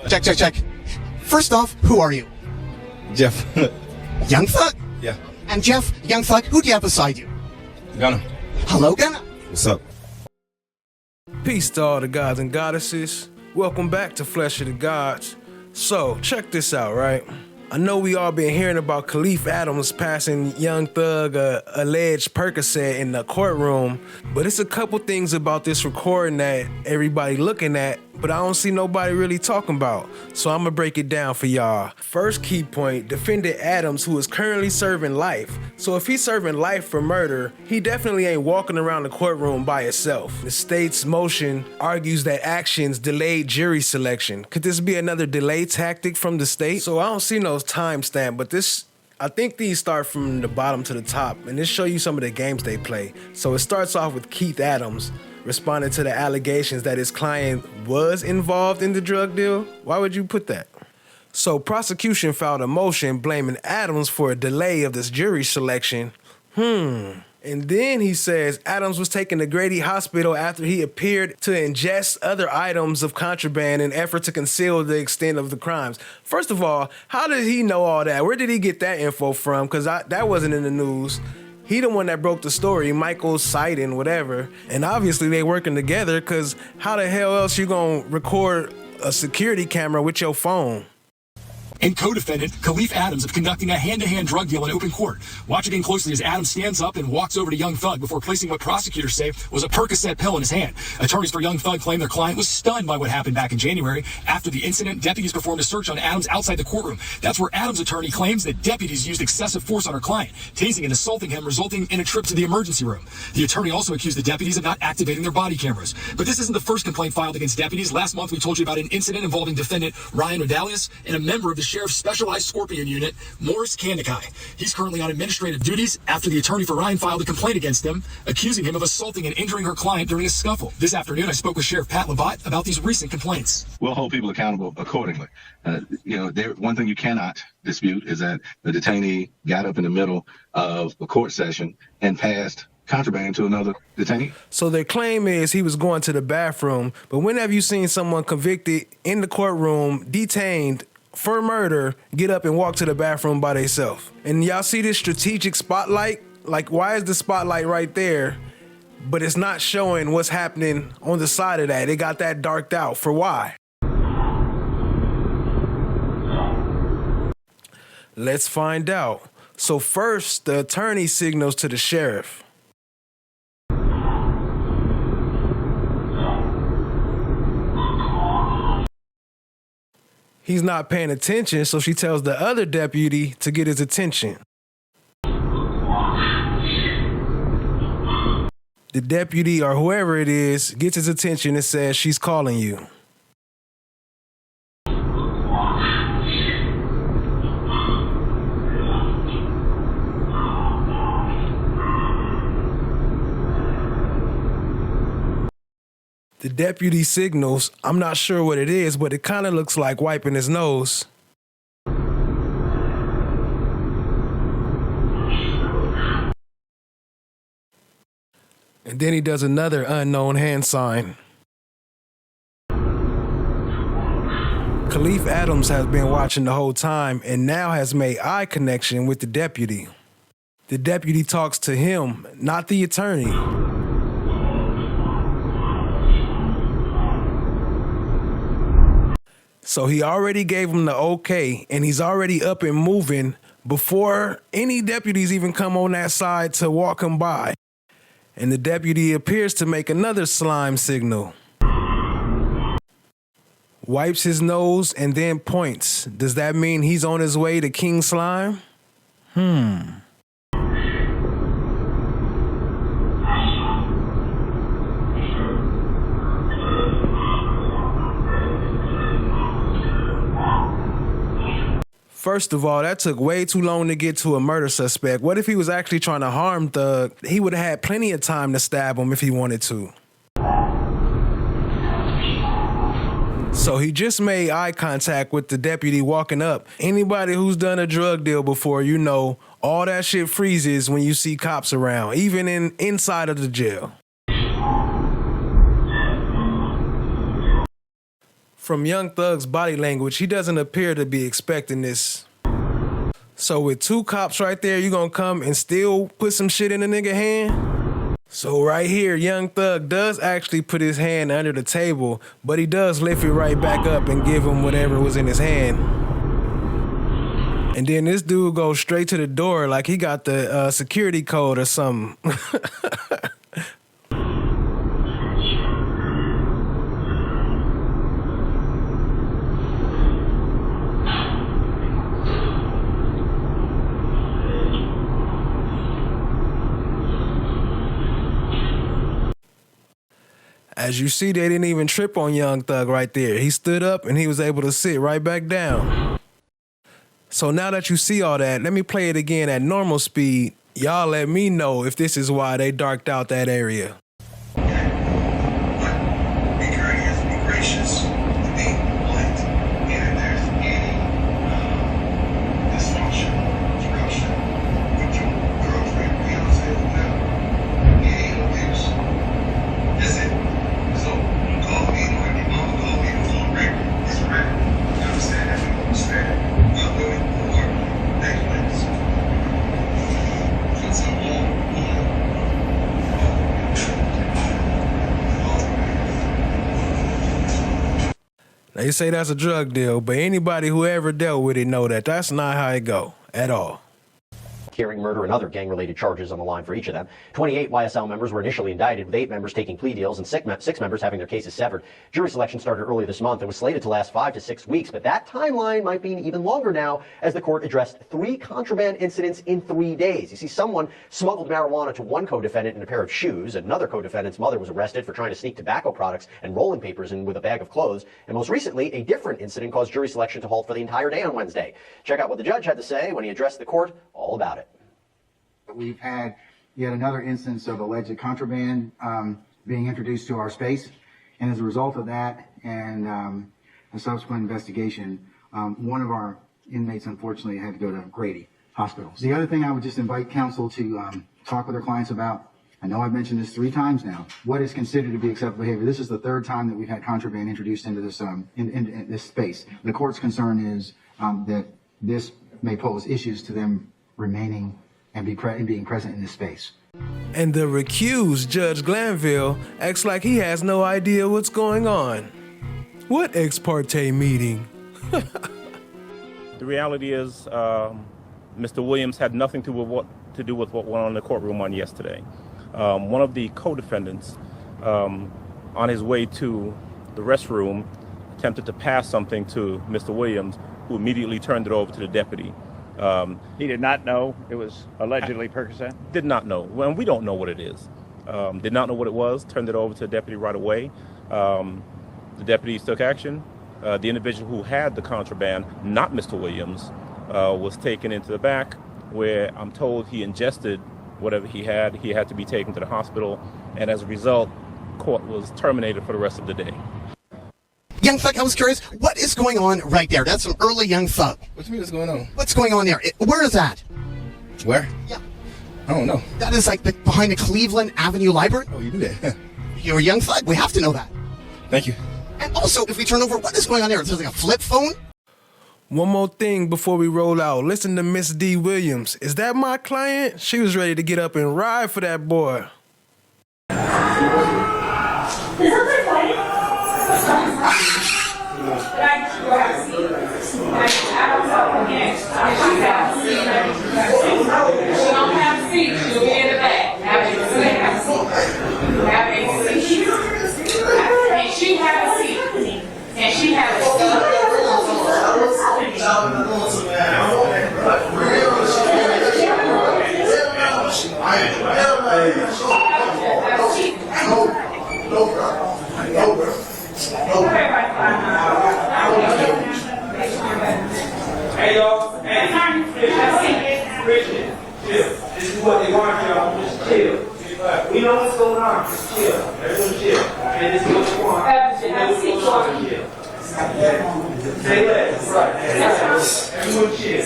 Check, check, check. First off, who are you? Jeff. Young Thug? Yeah. And Jeff, Young Thug, who do you have beside you? Gunna. Hello, Gunna. What's up? Peace to all the gods and goddesses. Welcome back to Flesh of the Gods. So, check this out, right? I know we all been hearing about Kahlieff Adams passing Young Thug a alleged Percocet in the courtroom, but it's a couple things about this recording that everybody looking at, but I don't see nobody really talking about. So I'm gonna break it down for y'all. First key point, defendant Adams, who is currently serving life. So if he's serving life for murder, he definitely ain't walking around the courtroom by himself. The state's motion argues that actions delayed jury selection. Could this be another delay tactic from the state? So I don't see no timestamp, but I think these start from the bottom to the top, and this show you some of the games they play. So it starts off with Keith Adams responding to the allegations that his client was involved in the drug deal. Why would you put that? So prosecution filed a motion blaming Adams for a delay of this jury selection. And then he says Adams was taken to Grady Hospital after he appeared to ingest other items of contraband in effort to conceal the extent of the crimes. First of all, how did he know all that? Where did he get that info from? Because that wasn't in the news. He the one that broke the story, Michael Sidon, whatever. And obviously they working together, because how the hell else you gonna record a security camera with your phone? And co-defendant Kahlieff Adams of conducting a hand-to-hand drug deal in open court. Watch again closely as Adams stands up and walks over to Young Thug before placing what prosecutors say was a Percocet pill in his hand. Attorneys for Young Thug claim their client was stunned by what happened back in January. After the incident, deputies performed a search on Adams outside the courtroom. That's where Adams' attorney claims that deputies used excessive force on her client, tasing and assaulting him, resulting in a trip to the emergency room. The attorney also accused the deputies of not activating their body cameras. But this isn't the first complaint filed against deputies. Last month, we told you about an incident involving defendant Ryan Medalius and a member of the sheriff's specialized Scorpion unit, Morris Kandakai. He's currently on administrative duties after the attorney for Ryan filed a complaint against him, accusing him of assaulting and injuring her client during a scuffle. This afternoon, I spoke with Sheriff Pat Labatt about these recent complaints. We'll hold people accountable accordingly. One thing you cannot dispute is that the detainee got up in the middle of a court session and passed contraband to another detainee. So their claim is he was going to the bathroom, but when have you seen someone convicted in the courtroom, detained for murder, get up and walk to the bathroom by themselves? And y'all see this strategic spotlight? Like, why is the spotlight right there, but it's not showing what's happening on the side of that? It got that darked out. For why? Let's find out. So first, the attorney signals to the sheriff. He's not paying attention, so she tells the other deputy to get his attention. The deputy, or whoever it is, gets his attention and says, "She's calling you." The deputy signals, I'm not sure what it is, but it kind of looks like wiping his nose. And then he does another unknown hand sign. Kahlieff Adams has been watching the whole time and now has made eye connection with the deputy. The deputy talks to him, not the attorney. So he already gave him the okay, and he's already up and moving before any deputies even come on that side to walk him by. And the deputy appears to make another slime signal. Wipes his nose and then points. Does that mean he's on his way to King Slime? First of all, that took way too long to get to a murder suspect. What if he was actually trying to harm Thug? He would have had plenty of time to stab him if he wanted to. So he just made eye contact with the deputy walking up. Anybody who's done a drug deal before, you know, all that shit freezes when you see cops around, even inside of the jail. From Young Thug's body language, he doesn't appear to be expecting this. So with 2 cops right there, you gonna come and still put some shit in a nigga hand? So right here, Young Thug does actually put his hand under the table, but he does lift it right back up and give him whatever was in his hand. And then this dude goes straight to the door like he got the security code or something. As you see, they didn't even trip on Young Thug right there. He stood up and he was able to sit right back down. So now that you see all that, let me play it again at normal speed. Y'all let me know if this is why they darked out that area. Be courteous, be gracious, be polite. And if there's any dysfunction, disruption with your girlfriend, fiance, whoever, any abuse, that's it. So you call me, or if your mama call me, it's on record. It's a record. You understand that? You understand it. Well, women or negligence. It's a Now you say that's a drug deal, but anybody who ever dealt with it know that that's not how it go at all. Carrying murder and other gang-related charges on the line for each of them. 28 YSL members were initially indicted, with 8 members taking plea deals and 6 members having their cases severed. Jury selection started earlier this month and was slated to last 5 to 6 weeks, but that timeline might be even longer now as the court addressed 3 contraband incidents in 3 days. You see, someone smuggled marijuana to one co-defendant in a pair of shoes. Another co-defendant's mother was arrested for trying to sneak tobacco products and rolling papers in with a bag of clothes. And most recently, a different incident caused jury selection to halt for the entire day on Wednesday. Check out what the judge had to say when he addressed the court all about it. We've had yet another instance of alleged contraband being introduced to our space. And as a result of that and a subsequent investigation, one of our inmates unfortunately had to go to Grady Hospital. The other thing I would just invite counsel to talk with their clients about, I know I've mentioned this 3 times now, what is considered to be acceptable behavior. This is the 3rd time that we've had contraband introduced into this in this space. The court's concern is that this may pose issues to them remaining and being present in this space. And the recused Judge Glanville acts like he has no idea what's going on. What ex parte meeting? The reality is, Mr. Williams had nothing to do with what went on in the courtroom on yesterday. One of the co-defendants, on his way to the restroom, attempted to pass something to Mr. Williams, who immediately turned it over to the deputy. He did not know it was allegedly Percocet? Did not know. Well, we don't know what it is. Did not know what it was, turned it over to the deputy right away. The deputies took action. The individual who had the contraband, not Mr. Williams, was taken into the back, where I'm told he ingested whatever he had. He had to be taken to the hospital, and as a result, court was terminated for the rest of the day. Young Thug, I was curious, what is going on right there? That's some early Young Thug. What do you mean what's going on? What's going on there? Where is that? Where? Yeah. I don't know. That is like behind the Cleveland Avenue Library? Oh, you do that? You're a Young Thug? We have to know that. Thank you. And also, if we turn over, what is going on there? Is there like a flip phone? One more thing before we roll out. Listen to Miss D. Williams. Is that my client? She was ready to get up and ride for that boy. Hey y'all, Richard, chill. This is what they want y'all, just chill. We know what's going on, just chill. Everyone chill. And this is what you want. Chill. Say less, right. Everyone chill.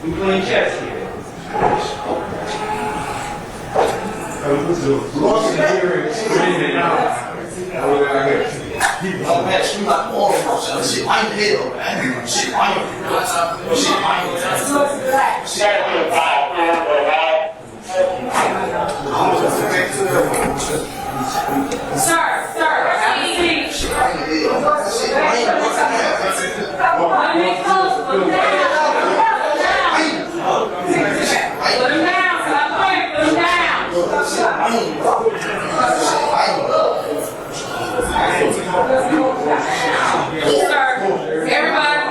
We playing chess here. Oh man, she like all of us. Shit, I ain't hell, man. Shit, I ain't. Shit, I Sir, have a seat. Let me close. Put him down. Put him down. Stop playing. Put him down. Sir, everybody,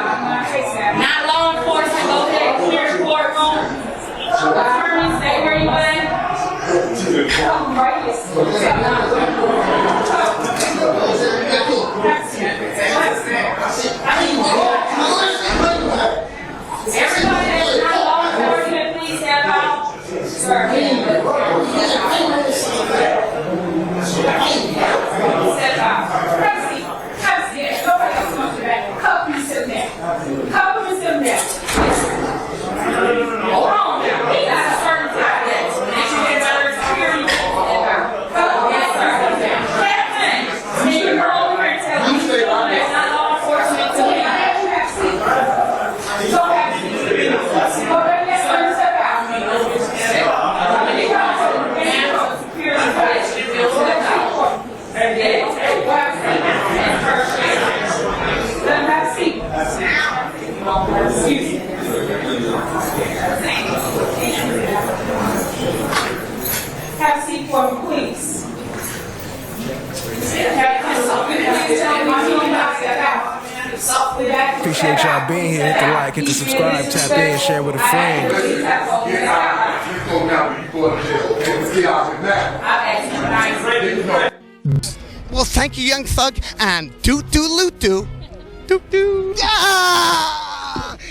not law enforcement, go ahead and clear the courtroom. Attorney, stay where you at. Everybody that's not law enforcement, please step out. Sir, step out. Have a seat. Have a seat. Nobody else wants you back. Couple you sit there. Couple you sit there. Hold on now. We got a certain time that you get better security. Yes, sir. Captain, you can go over here and tell me there's not law enforcement to me. Go have a seat. Go back, yes, sir. Step out. When you come to the security place, you'll step out. And then, go have a seat. Let him have a seat. Excuse me. Have a seat for me, please. Appreciate y'all being here. Hit the like, hit the subscribe, tap in, share with a friend. Well, thank you, Young Thug, and doot-doo-loot-doo. Doot-doo. Ah!